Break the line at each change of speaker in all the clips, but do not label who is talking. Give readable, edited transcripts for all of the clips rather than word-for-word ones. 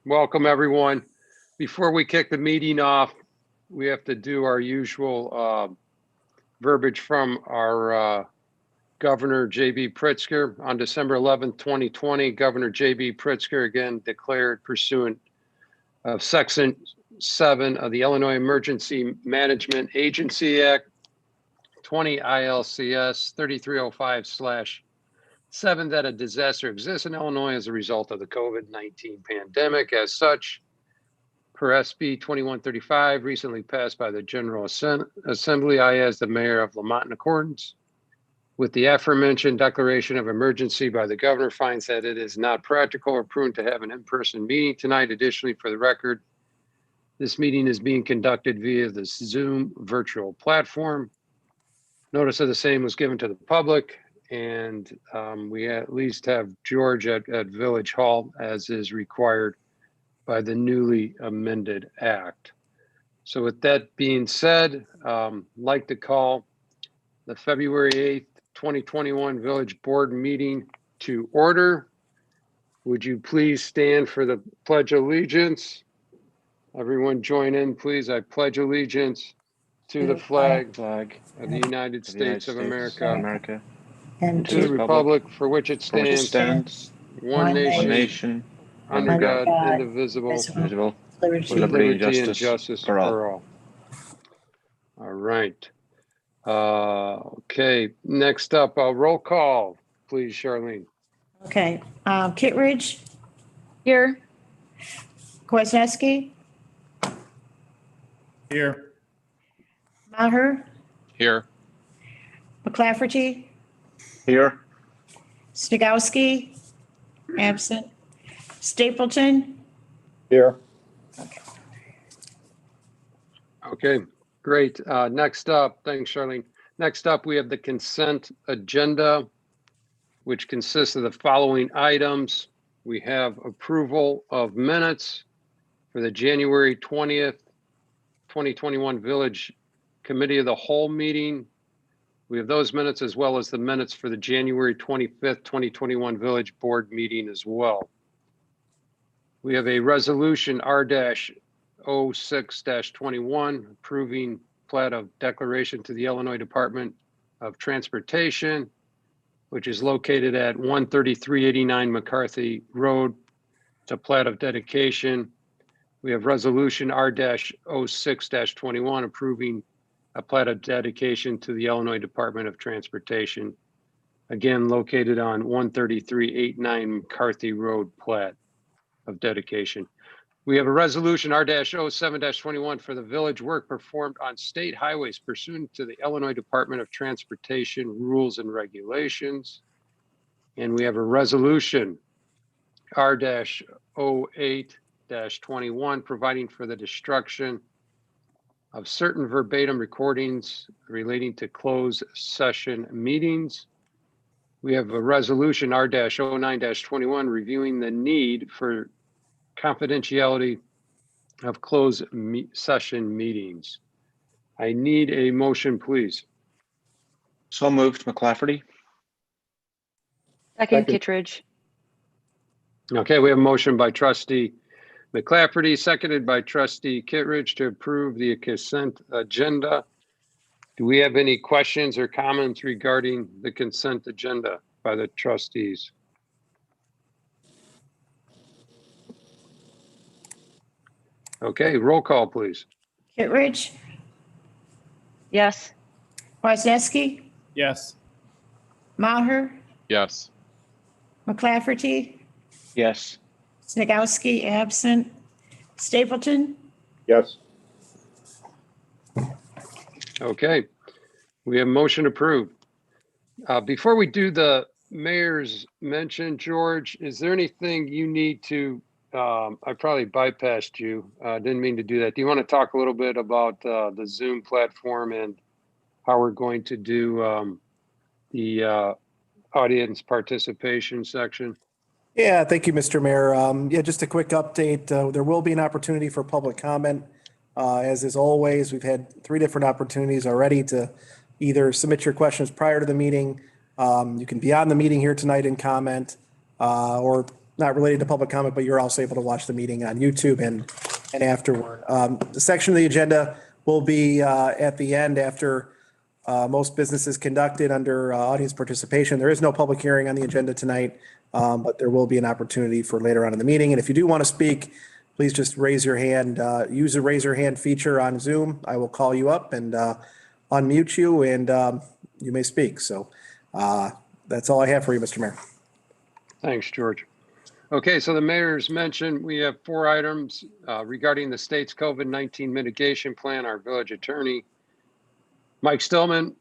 Welcome, everyone. Before we kick the meeting off, we have to do our usual verbiage from our Governor J.B. Pritzker. On December 11th, 2020, Governor J.B. Pritzker again declared pursuant of Section 7 of the Illinois Emergency Management Agency Act, 20 ILCS 3305/7, that a disaster exists in Illinois as a result of the COVID-19 pandemic. As such, per SB 2135, recently passed by the General Assembly, I, as the mayor of Lamont, in accordance with the aforementioned declaration of emergency by the governor, finds that it is not practical or prudent to have an in-person meeting tonight. Additionally, for the record, this meeting is being conducted via the Zoom virtual platform. Notice of the same was given to the public, and we at least have George at Village Hall, as is required by the newly amended act. So with that being said, like to call the February 8th, 2021 Village Board meeting to order. Would you please stand for the Pledge of Allegiance? Everyone join in, please. I pledge allegiance to the flag of the United States of America, and to the republic for which it stands, one nation, under God, indivisible, with liberty and justice for all. All right. Okay, next up, roll call, please, Charlene.
Okay, Kittredge,
Here.
Kwasniewski,
Here.
Maher,
Here.
McClafferty,
Here.
Snegowski, absent, Stapleton.
Here.
Okay, great. Next up, thanks, Charlene. Next up, we have the consent agenda, which consists of the following items. We have approval of minutes for the January 20th, 2021 Village Committee of the Whole meeting. We have those minutes, as well as the minutes for the January 25th, 2021 Village Board meeting as well. We have a resolution R-06-21 approving plat of declaration to the Illinois Department of Transportation, which is located at 13389 McCarthy Road. It's a plat of dedication. We have resolution R-06-21 approving a plat of dedication to the Illinois Department of Transportation, again located on 13389 McCarthy Road plat of dedication. We have a resolution R-07-21 for the village work performed on state highways pursuant to the Illinois Department of Transportation rules and regulations. And we have a resolution R-08-21 providing for the destruction of certain verbatim recordings relating to closed session meetings. We have a resolution R-09-21 reviewing the need for confidentiality of closed session meetings. I need a motion, please.
So moved, McClafferty.
Second, Kittredge.
Okay, we have a motion by trustee McClafferty, seconded by trustee Kittredge to approve the consent agenda. Do we have any questions or comments regarding the consent agenda by the trustees? Okay, roll call, please.
Kittredge,
Yes.
Kwasniewski,
Yes.
Maher,
Yes.
McClafferty,
Yes.
Snegowski, absent, Stapleton.
Yes.
Okay, we have motion approved. Before we do the mayor's mention, George, is there anything you need to, I probably bypassed you, didn't mean to do that. Do you want to talk a little bit about the Zoom platform and how we're going to do the audience participation section?
Yeah, thank you, Mr. Mayor. Yeah, just a quick update. There will be an opportunity for public comment. As is always, we've had 3 different opportunities already to either submit your questions prior to the meeting. You can be on the meeting here tonight and comment, or not related to public comment, but you're also able to watch the meeting on YouTube and afterward. The section of the agenda will be at the end after most business is conducted under audience participation. There is no public hearing on the agenda tonight, but there will be an opportunity for later on in the meeting. And if you do want to speak, please just raise your hand, use the raise your hand feature on Zoom. I will call you up and unmute you and you may speak. So that's all I have for you, Mr. Mayor.
Thanks, George. Okay, so the mayor's mentioned we have 4 items regarding the state's COVID-19 mitigation plan. Our village attorney, Mike Stillman,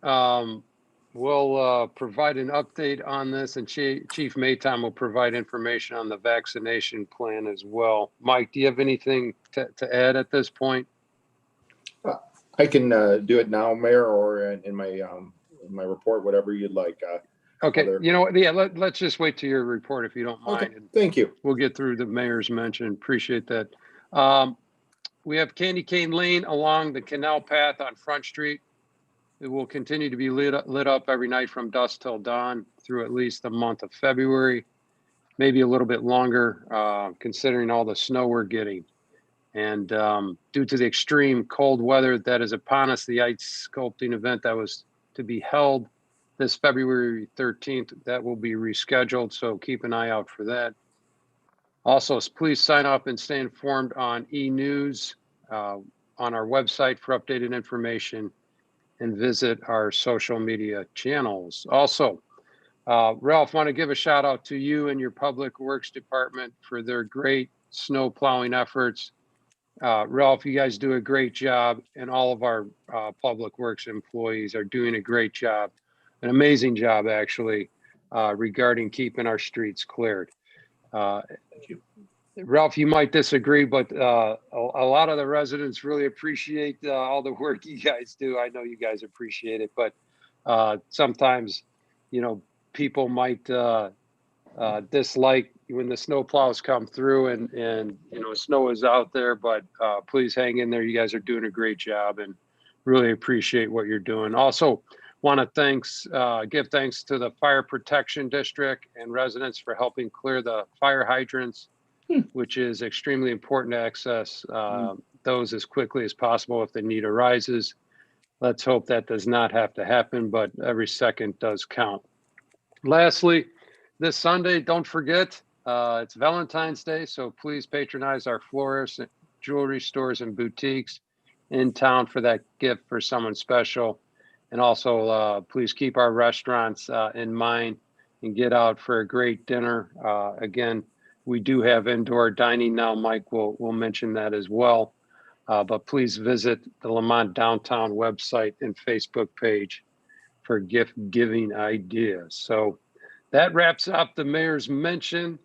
will provide an update on this, and Chief Maytom will provide information on the vaccination plan as well. Mike, do you have anything to add at this point?
I can do it now, Mayor, or in my report, whatever you'd like.
Okay, you know what? Yeah, let's just wait to your report if you don't mind.
Okay, thank you.
We'll get through the mayor's mention. Appreciate that. We have Candy Cane Lane along the canal path on Front Street. It will continue to be lit up every night from dusk till dawn through at least the month of February, maybe a little bit longer, considering all the snow we're getting. And due to the extreme cold weather that is upon us, the ice sculpting event that was to be held this February 13th, that will be rescheduled, so keep an eye out for that. Also, please sign up and stay informed on e-news on our website for updated information, and visit our social media channels. Also, Ralph, want to give a shout out to you and your Public Works Department for their great snow plowing efforts. Ralph, you guys do a great job, and all of our Public Works employees are doing a great job. An amazing job, actually, regarding keeping our streets cleared. Ralph, you might disagree, but a lot of the residents really appreciate all the work you guys do. I know you guys appreciate it, but sometimes, you know, people might dislike when the snow plows come through and you know, snow is out there, but please hang in there. You guys are doing a great job and really appreciate what you're doing. Also, want to give thanks to the Fire Protection District and residents for helping clear the fire hydrants, which is extremely important to access those as quickly as possible if the need arises. Let's hope that does not have to happen, but every second does count. Lastly, this Sunday, don't forget, it's Valentine's Day, so please patronize our florists, jewelry stores, and boutiques in town for that gift for someone special. And also, please keep our restaurants in mind and get out for a great dinner. Again, we do have indoor dining now. Mike will mention that as well. But please visit the Lamont Downtown website and Facebook page for gift giving ideas. So that wraps up the mayor's mention.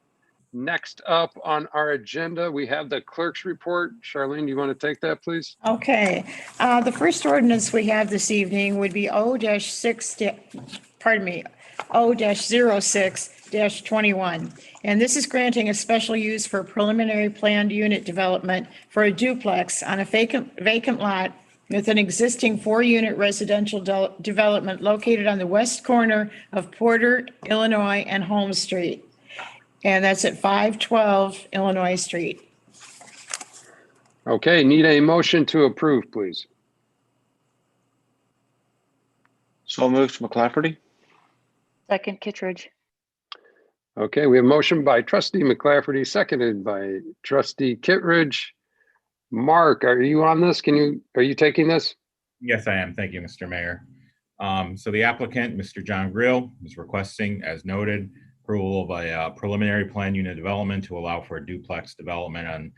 Next up on our agenda, we have the clerk's report. Charlene, do you want to take that, please?
Okay, the first ordinance we have this evening would be O-06-21. And this is granting a special use for preliminary planned unit development for a duplex on a vacant lot with an existing 4-unit residential development located on the west corner of Porter, Illinois, and Holmes Street. And that's at 512 Illinois Street.
Okay, need a motion to approve, please.
So moved, McClafferty.
Second, Kittredge.
Okay, we have motion by trustee McClafferty, seconded by trustee Kittredge. Mark, are you on this? Are you taking this?
Yes, I am. Thank you, Mr. Mayor. So the applicant, Mr. John Grill, is requesting, as noted, approval of a preliminary plan unit development to allow for a duplex development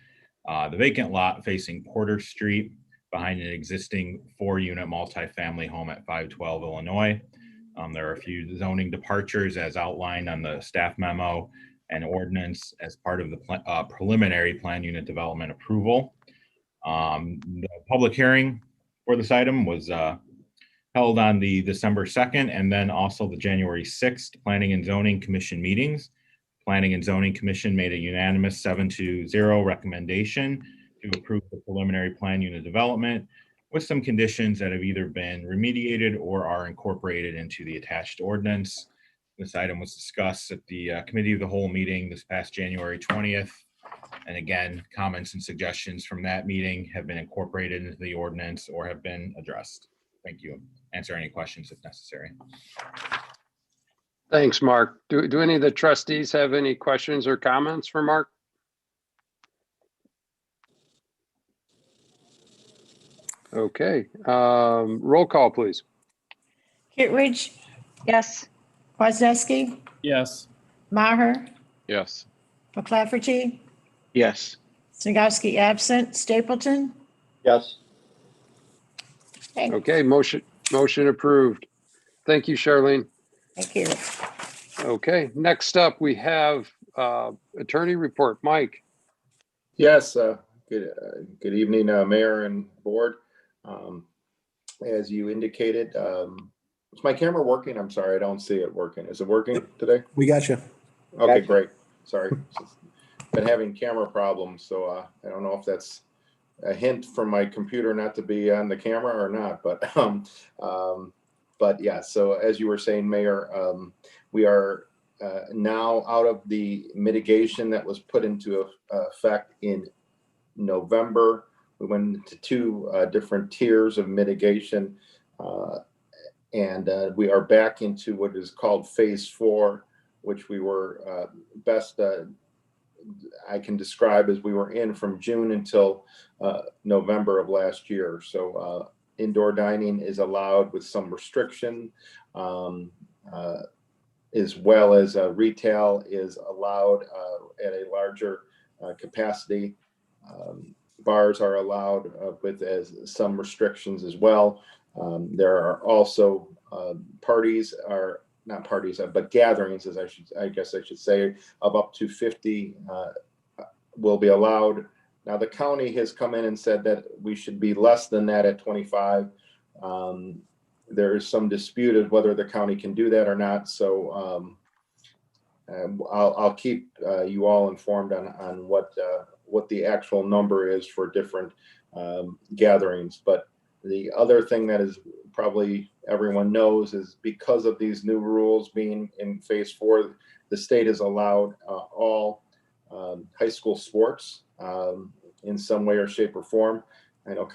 on the vacant lot facing Porter Street behind an existing 4-unit multifamily home at 512 Illinois. There are a few zoning departures as outlined on the staff memo and ordinance as part of the preliminary plan unit development approval. The public hearing for this item was held on the December 2nd and then also the January 6th Planning and Zoning Commission meetings. Planning and Zoning Commission made a unanimous 7-0 recommendation to approve the preliminary plan unit development with some conditions that have either been remediated or are incorporated into the attached ordinance. This item was discussed at the Committee of the Whole meeting this past January 20th. And again, comments and suggestions from that meeting have been incorporated into the ordinance or have been addressed. Thank you. Answer any questions if necessary.
Thanks, Mark. Do any of the trustees have any questions or comments for Mark? Okay, roll call, please.
Kittredge,
Yes.
Kwasniewski,
Yes.
Maher,
Yes.
McClafferty,
Yes.
Snagowski absent, Stapleton.
Yes.
Okay, motion approved. Thank you, Charlene.
Thank you.
Okay, next up, we have attorney report. Mike.
Yes, good evening, Mayor and Board. As you indicated, is my camera working? I'm sorry, I don't see it working. Is it working today?
We got you.
Okay, great. Sorry. Been having camera problems, so I don't know if that's a hint from my computer not to be on the camera or not, but yeah, so as you were saying, Mayor, we are now out of the mitigation that was put into effect in November. We went into two different tiers of mitigation, and we are back into what is called phase 4, which we were best I can describe as we were in from June until November of last year. So indoor dining is allowed with some restriction, as well as retail is allowed at a larger capacity. Bars are allowed with some restrictions as well. There are also parties are not parties, but gatherings, as I guess I should say, of up to 50 will be allowed. Now, the county has come in and said that we should be less than that at 25. There is some dispute of whether the county can do that or not. So I'll keep you all informed on what the actual number is for different gatherings. But the other thing that is probably everyone knows is because of these new rules being in phase 4, the state has allowed all high school sports in some way or shape or form. I know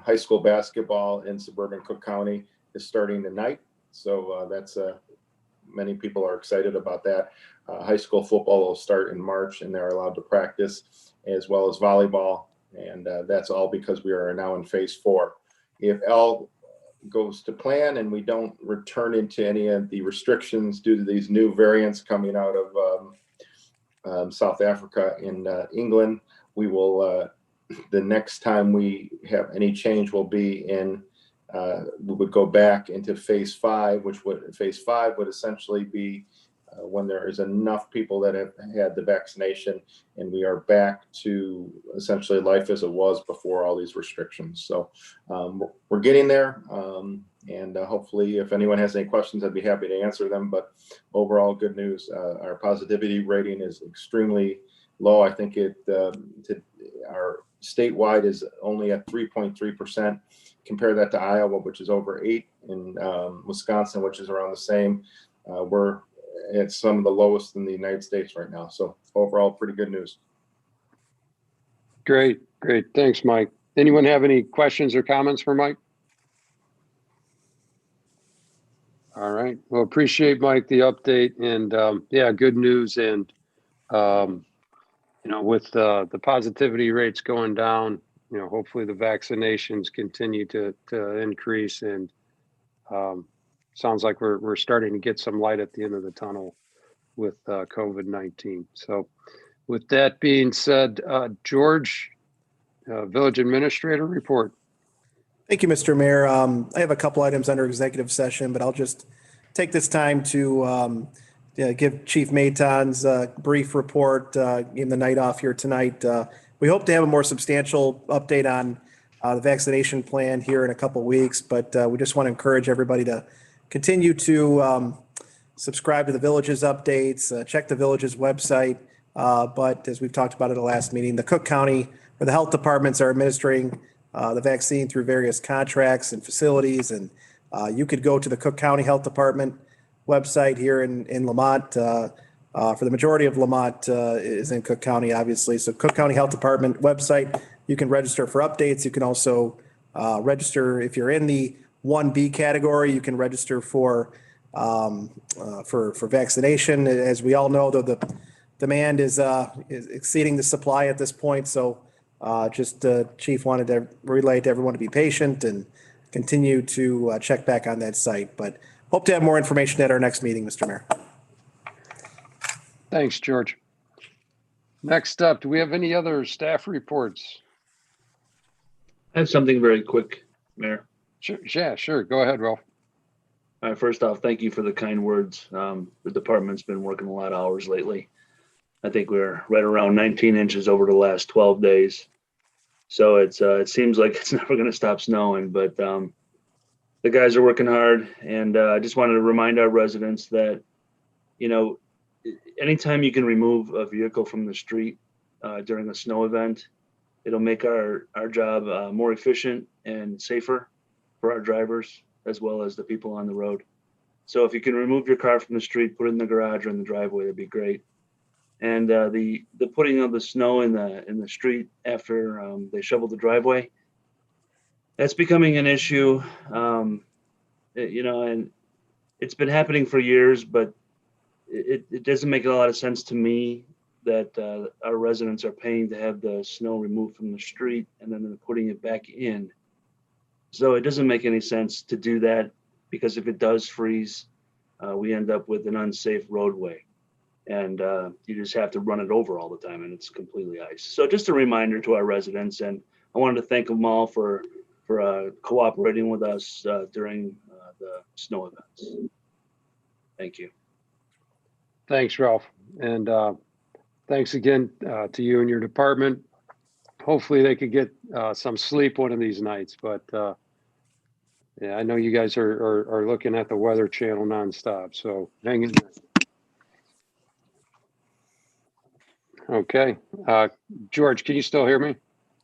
high school basketball in suburban Cook County is starting tonight. So that's many people are excited about that. High school football will start in March and they're allowed to practice, as well as volleyball. And that's all because we are now in phase 4. If all goes to plan and we don't return into any of the restrictions due to these new variants coming out of South Africa and England, we will, the next time we have any change will be in, we would go back into phase 5, phase 5 would essentially be when there is enough people that have had the vaccination and we are back to essentially life as it was before all these restrictions. So we're getting there. And hopefully if anyone has any questions, I'd be happy to answer them. But overall, good news. Our positivity rating is extremely low. I think our statewide is only at 3.3%. Compare that to Iowa, which is over 8, and Wisconsin, which is around the same. We're at some of the lowest in the United States right now. So overall, pretty good news.
Great. Thanks, Mike. Anyone have any questions or comments for Mike? All right. Well, appreciate, Mike, the update, and yeah, good news. And with the positivity rates going down, hopefully the vaccinations continue to increase, and sounds like we're starting to get some light at the end of the tunnel with COVID-19. So with that being said, George, Village Administrator report.
Thank you, Mr. Mayor. I have a couple items under executive session, but I'll just take this time to give Chief Mayton's brief report in the night off here tonight. We hope to have a more substantial update on the vaccination plan here in a couple of weeks, but we just want to encourage everybody to continue to subscribe to the Village's updates, check the Village's website. But as we've talked about at the last meeting, the Cook County or the health departments are administering the vaccine through various contracts and facilities. And you could go to the Cook County Health Department website here in Lamont. For the majority of Lamont is in Cook County, obviously. So Cook County Health Department website, you can register for updates. You can also register if you're in the 1B category. You can register for vaccination. As we all know, though, the demand is exceeding the supply at this point. So Chief wanted to relay to everyone to be patient and continue to check back on that site. But hope to have more information at our next meeting, Mr. Mayor.
Thanks, George. Next up, do we have any other staff reports?
I have something very quick, Mayor.
Sure, yeah, sure. Go ahead, Ralph.
First off, thank you for the kind words. The department's been working a lot of hours lately. I think we're right around 19 inches over the last 12 days. So it seems like it's never going to stop snowing, but the guys are working hard. And I just wanted to remind our residents that, anytime you can remove a vehicle from the street during a snow event, it'll make our job more efficient and safer for our drivers as well as the people on the road. So if you can remove your car from the street, put it in the garage or in the driveway, that'd be great. And the putting of the snow in the street after they shovel the driveway, that's becoming an issue. And it's been happening for years, but it doesn't make a lot of sense to me that our residents are paying to have the snow removed from the street and then they're putting it back in. So it doesn't make any sense to do that, because if it does freeze, we end up with an unsafe roadway, and you just have to run it over all the time, and it's completely ice. So just a reminder to our residents, and I wanted to thank them all for cooperating with us during the snow events. Thank you.
Thanks, Ralph. And thanks again to you and your department. Hopefully they could get some sleep one of these nights, but yeah, I know you guys are looking at the Weather Channel nonstop, so hang in there. Okay. George, can you still hear me?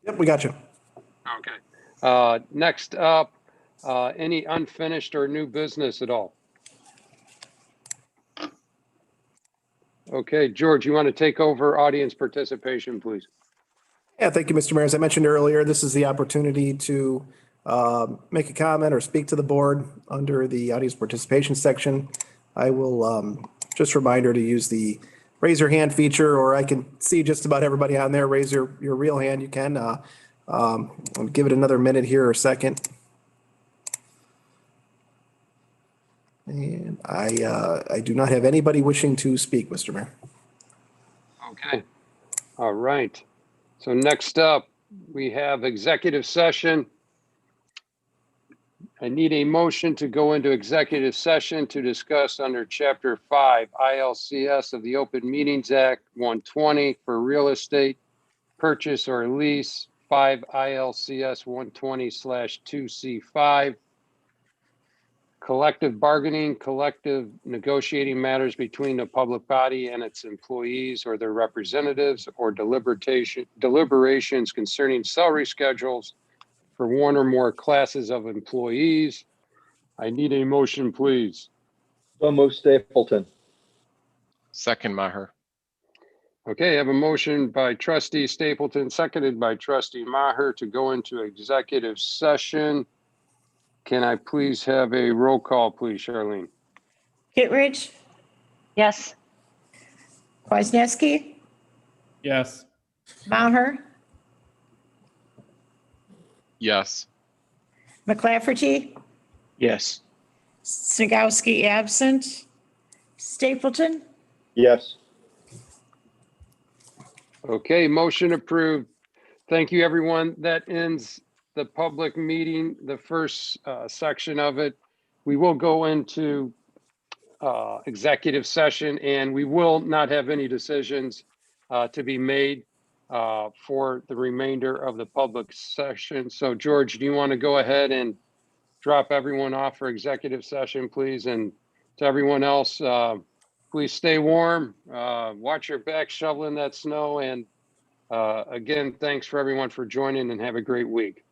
Yep, we got you.
Okay. Next up, any unfinished or new business at all? Okay, George, you want to take over audience participation, please?
Yeah, thank you, Mr. Mayor. As I mentioned earlier, this is the opportunity to make a comment or speak to the board under the audience participation section. I will just remind her to use the raise your hand feature, or I can see just about everybody on there. Raise your real hand. You can. I'll give it another minute here or a second. And I do not have anybody wishing to speak, Mr. Mayor.
Okay. All right. So next up, we have executive session. I need a motion to go into executive session to discuss under Chapter 5 ILCS of the Open Meetings Act 120 for real estate purchase or lease, 5 ILCS 120/2C5, collective bargaining, collective negotiating matters between the public body and its employees or their representatives, or deliberations concerning salary schedules for one or more classes of employees. I need a motion, please.
So move Stapleton.
Second, Maher.
Okay, I have a motion by trustee Stapleton, seconded by trustee Maher to go into executive session. Can I please have a roll call, please, Charlene?
Kittredge,
Yes.
Kwasniewski,
Yes.
Maher,
Yes.
McClafferty,
Yes.
Snagowski absent, Stapleton,
Yes.
Okay, motion approved. Thank you, everyone. That ends the public meeting, the first section of it. We will go into executive session, and we will not have any decisions to be made for the remainder of the public session. So George, do you want to go ahead and drop everyone off for executive session, please? And to everyone else, please stay warm, watch your back shoveling that snow. And again, thanks for everyone for joining, and have a great week.